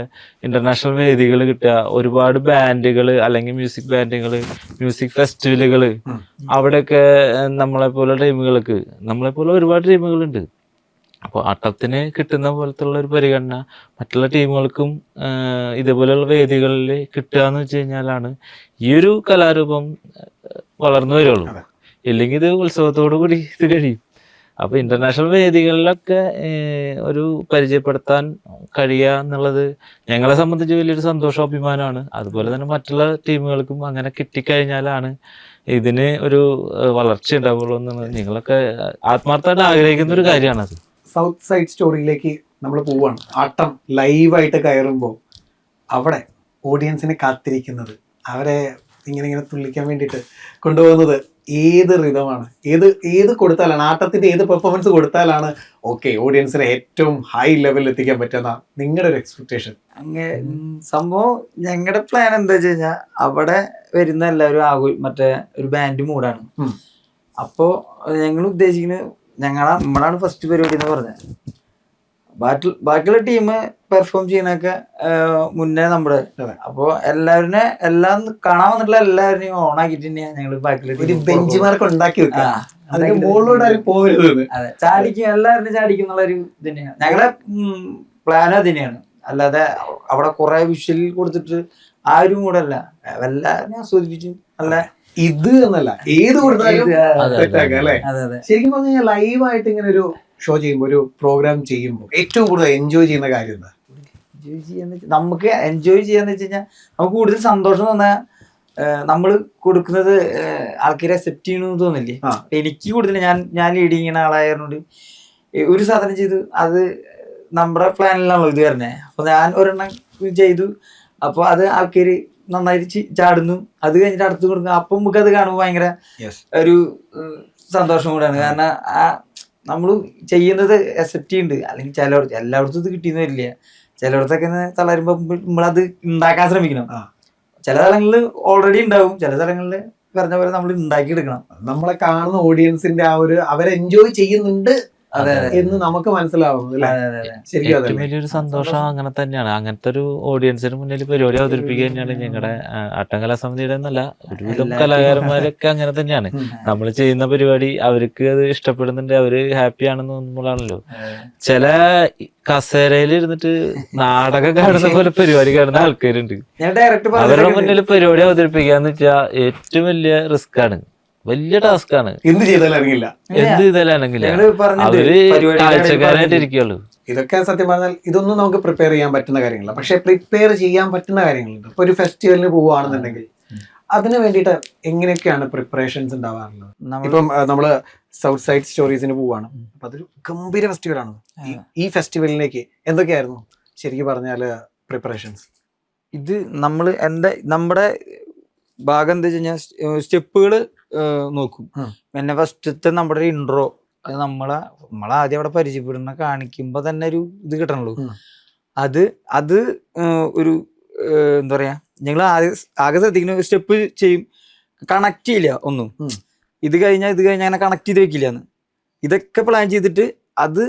ഇന്റർനാഷണൽ വേദികൾ കിട്ടുക, ഒരുപാട് ബാൻഡുകൾ അല്ലെങ്കിൽ മ്യൂസിക് ബാൻഡുകൾ, മ്യൂസിക് ഫെസ്റ്റിവലുകൾ, അവിടെയൊക്കെ നമ്മളെപ്പോലെ ഒരുപാട് ടീമുകളുണ്ട്. അപ്പോൾ ആട്ടത്തിന് കിട്ടുന്ന പോലത്തുള്ള ഒരു പരിഗണന മറ്റുള്ള ടീമുകൾക്കും ഇതുപോലെയുള്ള വേദികളിൽ കിട്ടുക എന്ന് വെച്ച് കഴിഞ്ഞാലാണ് ഈ ഒരു കലാരൂപം വളർന്നു വരുള്ളൂ. ഇല്ലെങ്കിൽ ഇത് ഉത്സവത്തോടു കൂടി ഇത് കഴിയും. അപ്പോൾ ഇന്റർനാഷണൽ വേദികളിലൊക്കെ ഒരു പരിചയപ്പെടുത്താൻ കഴിയുക എന്നുള്ളത് ഞങ്ങളെ സംബന്ധിച്ച് വലിയൊരു സന്തോഷം, അഭിമാനമാണ്. അതുപോലെ തന്നെ മറ്റുള്ള ടീമുകൾക്കും അങ്ങനെ കിട്ടിക്കഴിഞ്ഞാലാണ് ഇതിന് ഒരു വളർച്ച ഉണ്ടാവുള്ളൂ എന്നുള്ളത് നിങ്ങളൊക്കെ ആത്മാർത്ഥമായിട്ട് ആഗ്രഹിക്കുന്ന ഒരു കാര്യമാണത്. സൗത്ത് സൈഡ് സ്റ്റോറിയിലേക്ക് നമ്മൾ പോവുകയാണ്. ആട്ടം ലൈവായിട്ട് കയറുമ്പോൾ അവിടെ ഓഡിയൻസിനെ കാത്തിരിക്കുന്നത്, അവരെ ഇങ്ങനെ തുള്ളിക്കാൻ വേണ്ടിയിട്ട് കൊണ്ടുപോകുന്നത് ഏത് റിതമാണ്, ഏത് കൊടുത്താലാണ്, ആട്ടത്തിന്റെ ഏത് പെർഫോമൻസ് കൊടുത്താലാണ് ഓക്കെ ഓഡിയൻസിനെ ഏറ്റവും ഹൈ ലെവലിൽ എത്തിക്കാൻ പറ്റുന്ന നിങ്ങളുടെ ഒരു എക്സ്പെക്ടേഷൻ? അങ്ങനെ സംഭവം ഞങ്ങളുടെ പ്ലാൻ എന്താ വെച്ച് കഴിഞ്ഞാൽ, അവിടെ വരുന്ന എല്ലാവരും മറ്റേ ഒരു ബാൻഡ് മൂടാണ്. അപ്പോ ഞങ്ങൾ ഉദ്ദേശിക്കുന്നത് നമ്മളാണ് ഫസ്റ്റ് പരിപാടി എന്ന് പറഞ്ഞത്. ബാക്കിയുള്ള ടീം പെർഫോം ചെയ്യുന്നൊക്കെ മുന്നേ നമ്മുടെ. അപ്പൊ എല്ലാം കാണാൻ വന്നിട്ടുള്ള എല്ലാവരെയും ഓൺ ആക്കിട്ട് തന്നെയാണ് ഞങ്ങള് ബാക്കിയുള്ള ബെഞ്ച് മാർക്ക് ഉണ്ടാക്കി വെക്കാം. അതെ, ചാടിക്കും, എല്ലാവരും ചാടിക്കും എന്നുള്ള ഒരു ഇത് തന്നെയാണ് ഞങ്ങളുടെ പ്ലാൻ. അത് തന്നെയാണ്, അല്ലാതെ അവിടെ കുറെ വിഷ്വൽ കൊടുത്തിട്ട് ആ ഒരു മൂടല്ല, എല്ലാവരും ആസ്വദിപ്പിച്ചു. അല്ല ഇത് എന്നല്ല, ഏത് കൊടുത്താലും അല്ലേ? ശരിക്കും പറഞ്ഞു കഴിഞ്ഞാൽ ലൈവായിട്ട് ഇങ്ങനെ ഒരു ഷോ ചെയ്യുമ്പോൾ, ഒരു പ്രോഗ്രാം ചെയ്യുമ്പോൾ ഏറ്റവും കൂടുതൽ എൻജോയ് ചെയ്യുന്ന കാര്യം എന്താ? നമുക്ക് എൻജോയ് ചെയ്യാന്ന് വെച്ച് കഴിഞ്ഞാൽ നമുക്ക് കൂടുതൽ സന്തോഷം തോന്നാ നമ്മൾ കൊടുക്കുന്നത് ആൾക്കാരെ അക്സെപ്റ്റ് ചെയ്യണമെന്ന് തോന്നില്ലേ. എനിക്ക് കൂടുതൽ ഞാൻ ലീഡ് ചെയ്യുന്ന ആളായതുകൊണ്ട് ഒരു സാധനം ചെയ്തു, അത് നമ്മുടെ പ്ലാനിലാണല്ലോ ഇത് വരുന്നത്. അപ്പൊ ഞാൻ ഒരെണ്ണം ചെയ്തു, അപ്പൊ അത് ആൾക്കാര് നന്നായിട്ട് ചാടുന്നു, അത് കഴിഞ്ഞിട്ട് അടുത്ത് കൊടുക്കും. അപ്പൊ നമുക്ക് അത് കാണുമ്പോൾ ഭയങ്കര ഒരു സന്തോഷം കൂടെയാണ്. കാരണം നമ്മൾ ചെയ്യുന്നത് അക്സെപ്റ്റ് ചെയ്യുന്നുണ്ട്. അല്ലെങ്കിൽ എല്ലായിടത്തും ഇത് കിട്ടിയെന്ന് വരില്ല. ചിലയിടത്തൊക്കെ തളരുമ്പോ നമ്മളത് ഉണ്ടാക്കാൻ ശ്രമിക്കണം. ചില സ്ഥലങ്ങളിൽ ഓൾറെഡി ഉണ്ടാവും, ചില സ്ഥലങ്ങളിൽ പറഞ്ഞ പോലെ നമ്മൾ ഉണ്ടാക്കിയെടുക്കണം. നമ്മളെ കാണുന്ന ഓഡിയൻസിന്റെ അവരെ എൻജോയ് ചെയ്യുന്നുണ്ട് എന്ന് നമുക്ക് മനസ്സിലാവുന്നു. ഏറ്റവും വലിയൊരു സന്തോഷം അങ്ങനെ തന്നെയാണ്. അങ്ങനത്തെ ഒരു ഓഡിയൻസിന് മുന്നിൽ പരിപാടി അവതരിപ്പിക്കുക തന്നെയാണ് ഞങ്ങളുടെ ആട്ടംകലാ സമിതിയുടെ എന്നല്ല, ഒരുവിധം കലാകാരന്മാരൊക്കെ അങ്ങനെ തന്നെയാണ്. നമ്മൾ ചെയ്യുന്ന പരിപാടി അവർക്ക് അത് ഇഷ്ടപ്പെടുന്നുണ്ട്, അവര് ഹാപ്പി ആണെന്ന് തോന്നുമ്പോഴാണല്ലോ. ചില കസേരയിൽ ഇരുന്നിട്ട് നാടകം കാണുന്ന പോലെ പരിപാടി കാണുന്ന ആൾക്കാരുണ്ട്. അവരുടെ മുന്നിൽ പരിപാടി അവതരിപ്പിക്കാന്ന് വെച്ചാൽ ഏറ്റവും വലിയ റിസ്ക് ആണ്, വലിയ ടാസ്ക് ആണ്. എന്ത് ചെയ്താലും അനങ്ങില്ല, അവര് കാഴ്ചക്കാരായിട്ട് ഇരിക്കുള്ളൂ. ഇതൊക്കെ സത്യം പറഞ്ഞാൽ ഇതൊന്നും നമുക്ക് പ്രിപ്പയർ ചെയ്യാൻ പറ്റുന്ന കാര്യങ്ങളല്ല. പക്ഷെ പ്രിപ്പയർ ചെയ്യാൻ പറ്റുന്ന കാര്യങ്ങളുണ്ട്. ഇപ്പൊ ഒരു ഫെസ്റ്റിവലിന് പോവുകയാണെന്നുണ്ടെങ്കിൽ അതിന് വേണ്ടിയിട്ട് എങ്ങനെയൊക്കെയാണ് പ്രിപ്പറേഷൻസ് ഉണ്ടാവാറുള്ളത്? ഇപ്പം നമ്മള് സൗത്ത് സൈഡ് സ്റ്റോറീസിന് പോവാണ്, അപ്പൊ അതൊരു ഗംഭീര ഫെസ്റ്റിവലാണ്. ഈ ഫെസ്റ്റിവലിലേക്ക് എന്തൊക്കെയായിരുന്നു ശരിക്കും പറഞ്ഞാല് പ്രിപ്പറേഷൻസ്? ഇത് നമ്മുടെ ഭാഗം എന്താ വെച്ച് കഴിഞ്ഞാൽ സ്റ്റെപ്പുകൾ നോക്കും. പിന്നെ ഫസ്റ്റത്തെ നമ്മുടെ ഒരു ഇൻട്രോ അത് നമ്മളെ ആദ്യം അവിടെ പരിചയപ്പെടുന്ന കാണിക്കുമ്പോ തന്നെ ഒരു ഇത് കിട്ടണല്ലോ. അത് ഒരു എന്താ പറയാ, ഞങ്ങൾ ആകെ ശ്രദ്ധിക്കുന്ന സ്റ്റെപ്പ് ചെയ്യും, കണക്ട് ചെയ്യില്ല ഒന്നും. ഇത് കഴിഞ്ഞാൽ അങ്ങനെ കണക്ട് ചെയ്ത് വെക്കില്ലാന്ന്. ഇതൊക്കെ പ്ലാൻ ചെയ്തിട്ട് അത്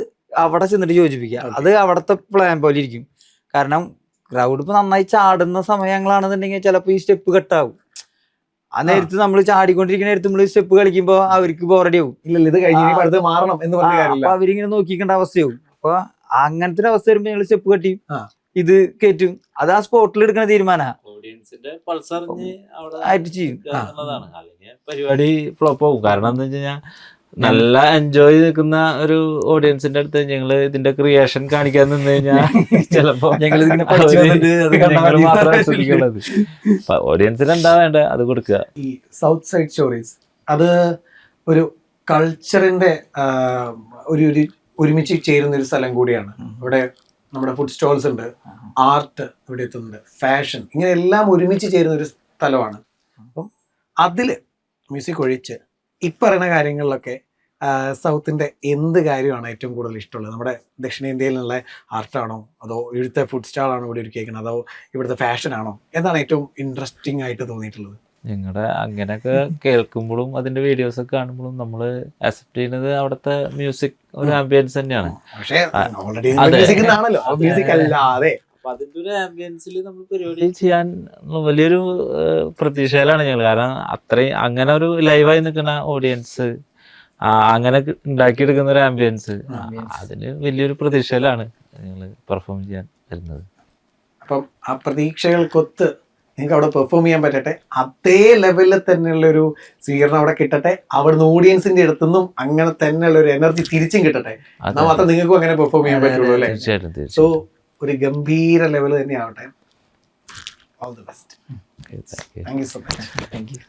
അവിടെ ചെന്നിട്ട് യോജിപ്പിക്കുക. അത് അവിടത്തെ പ്ലാൻ പോലെ ഇരിക്കും. കാരണം ക്രൗഡ് ഇപ്പൊ നന്നായി ചാടുന്ന സമയങ്ങളാണെന്നുണ്ടെങ്കിൽ ചിലപ്പോ ഈ സ്റ്റെപ്പ് കട്ടാവും. ആ നേരത്ത് നമ്മൾ ചാടിക്കൊണ്ടിരിക്കുന്ന നേരത്ത് നമ്മള് സ്റ്റെപ്പ് കളിക്കുമ്പോ അവർക്ക് ബോറടി ആവും. ഇത് കഴിഞ്ഞ് മാറണം എന്ന് പറഞ്ഞ കാര്യമില്ല. അപ്പൊ അവരിങ്ങനെ നോക്കിക്കേണ്ട അവസ്ഥയാവും. അപ്പൊ അങ്ങനത്തെ ഒരു അവസ്ഥ വരുമ്പോ ഞങ്ങള് സ്റ്റെപ്പ് കെട്ടി ഇത് കയറ്റും. അത് ആ സ്പോട്ടിൽ എടുക്കുന്ന തീരുമാനമാണ്. ഓഡിയൻസിന്റെ പൾസ് അറിഞ്ഞ് ആയിട്ട് ചെയ്യും. അല്ലെങ്കിൽ പരിപാടി ഫ്ലോപ്പ് ആവും. കാരണം എന്താ വെച്ച് കഴിഞ്ഞാൽ നല്ല എൻജോയ് നിൽക്കുന്ന ഒരു ഓഡിയൻസിന്റെ അടുത്ത് ഞങ്ങള് ഇതിന്റെ ക്രിയേഷൻ കാണിക്കാൻ നിന്ന് കഴിഞ്ഞാൽ ചിലപ്പോ ഓഡിയൻസിന് എന്താ വേണ്ട അത് കൊടുക്കുക. ഈ സൗത്ത് സൈഡ് സ്റ്റോറീസ് അത് ഒരു കൾച്ചറിന്റെ ഒരു ഒരുമിച്ച് ചേരുന്ന ഒരു സ്ഥലം കൂടിയാണ്. ഇവിടെ നമ്മുടെ ഫുഡ് സ്റ്റോൾസ് ഉണ്ട്, ആർട്ട് ഇവിടെ എത്തുന്നുണ്ട്, ഫാഷൻ, ഇങ്ങനെ എല്ലാം ഒരുമിച്ച് ചേരുന്ന ഒരു സ്ഥലമാണ്. അപ്പം അതില് മ്യൂസിക് ഒഴിച്ച് ഇപ്പറയുന്ന കാര്യങ്ങളിലൊക്കെ സൗത്തിന്റെ എന്ത് കാര്യമാണ് ഏറ്റവും കൂടുതൽ ഇഷ്ടമുള്ളത്? നമ്മുടെ ദക്ഷിണേന്ത്യയിൽ നിന്നുള്ള ആർട്ടാണോ, അതോ ഇവിടുത്തെ ഫുഡ് സ്റ്റാളാണോ ഇവിടെ ഒരുക്കിയേക്കുന്നത്, അതോ ഇവിടുത്തെ ഫാഷനാണോ? എന്താണ് ഏറ്റവും ഇൻട്രസ്റ്റിംഗ് ആയിട്ട് തോന്നിയിട്ടുള്ളത്? ഞങ്ങളുടെ അങ്ങനെയൊക്കെ കേൾക്കുമ്പോഴും അതിന്റെ വീഡിയോസ് ഒക്കെ കാണുമ്പോഴും നമ്മൾ അക്സെപ്റ്റ് ചെയ്യുന്നത് അവിടുത്തെ മ്യൂസിക് ഒരു ആംബിയൻസ് തന്നെയാണ്. പക്ഷേ മ്യൂസിക് അല്ലാതെ അപ്പൊ അതിന്റെ ഒരു ആംബിയൻസിൽ നമ്മൾ പരിപാടി ചെയ്യാൻ വലിയൊരു പ്രതീക്ഷയിലാണ് ഞങ്ങൾ. കാരണം അത്രയും അങ്ങനെ ഒരു ലൈവായി നിൽക്കുന്ന ഓഡിയൻസ്, അങ്ങനെ ഉണ്ടാക്കിയെടുക്കുന്ന ഒരു ആംബിയൻസ്, അതിന് വലിയൊരു പ്രതീക്ഷയിലാണ് ഞങ്ങൾ പെർഫോം ചെയ്യാൻ വരുന്നത്. അപ്പം ആ പ്രതീക്ഷകൾക്കൊത്ത് നിങ്ങൾക്ക് അവിടെ പെർഫോം ചെയ്യാൻ പറ്റട്ടെ, അതേ ലെവലിൽ തന്നെയുള്ള ഒരു സ്വീകരണം അവിടെ കിട്ടട്ടെ, അവിടുന്ന് ഓഡിയൻസിന്റെ അടുത്തുനിന്നും അങ്ങനെ തന്നെയുള്ള ഒരു എനർജി തിരിച്ചും കിട്ടട്ടെ. എന്നാൽ മാത്രം നിങ്ങൾക്കും അങ്ങനെ പെർഫോം ചെയ്യാൻ പറ്റുള്ളൂ അല്ലേ? തീർച്ചയായിട്ടും. സോ ഒരു ഗംഭീര ലെവൽ തന്നെ ആവട്ടെ. All the best. Thank you so much. Thank you.